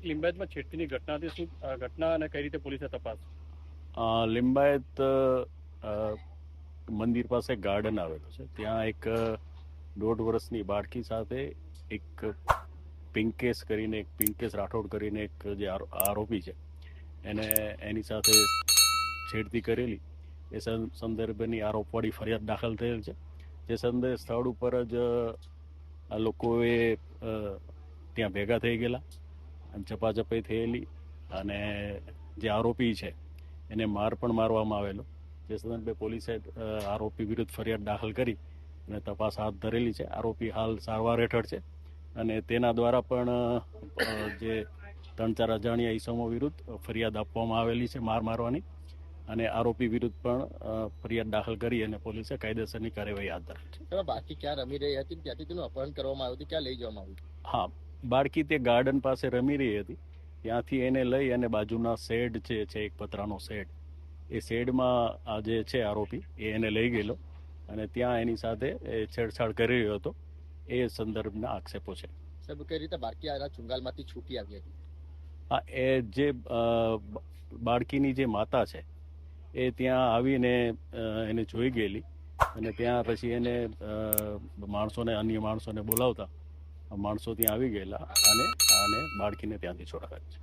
એક લિંબાયતમાં છેડતીની ઘટના હતી, શું ઘટના અને કઈ રીતે પોલીસે તપાસ? લિંબાયત મંદિર પાસે ગાર્ડન આવેલું છે. ત્યાં એક 1.5 વર્ષની બાળકી સાથે એક પિંકેશ રાઠોડ કરીને એક જે આરોપી છે એને એની સાથે છેડતી કરેલી એ સંદર્ભેની આરોપવાળી ફરિયાદ દાખલ થયેલ છે. જે સંદર્ભે સ્થળ ઉપર જ આ લોકોએ ત્યાં ભેગા થઈ ગયેલા અને ઝપાઝપી થયેલી અને જે આરોપી છે એને માર પણ મારવામાં આવેલો. જે સંદર્ભે પોલીસે આરોપી વિરુદ્ધ ફરિયાદ દાખલ કરી અને તપાસ હાથ ધરેલી છે. આરોપી હાલ સારવાર હેઠળ છે અને તેના દ્વારા પણ જે 3-4 અજાણ્યા ઈસમો વિરુદ્ધ ફરિયાદ આપવામાં આવેલી છે માર મારવાની, અને આરોપી વિરુદ્ધ પણ ફરિયાદ દાખલ કરી અને પોલીસે કાયદેસરની કાર્યવાહી હાથ ધરી છે. બાકી ક્યાં રમી રહી હતી, ત્યાંથી તેનું અપહરણ કરવામાં આવ્યું હતું, ક્યાં લઈ જવામાં આવ્યું? હા, બાળકી તે ગાર્ડન પાસે રમી રહી હતી, ત્યાંથી એને લઈ અને બાજુના શેડ છે એક પતરાનો શેડ, એ શેડમાં આ જે છે આરોપી એને લઈ ગયેલો અને ત્યાં એની સાથે છેડછાડ કરી રહ્યો હતો. એ સંદર્ભના આક્ષેપો છે. સાહેબ, કઈ રીતે બાળકી આ ચુંગાલમાંથી છૂટી આવી હતી? હા, એ જે બાળકીની જે માતા છે એ ત્યાં આવીને એને જોઈ ગયેલી અને ત્યાં પછી એને અન્ય માણસોને બોલાવતા માણસો ત્યાં આવી ગયેલા અને બાળકીને ત્યાંથી છોડાવી છે.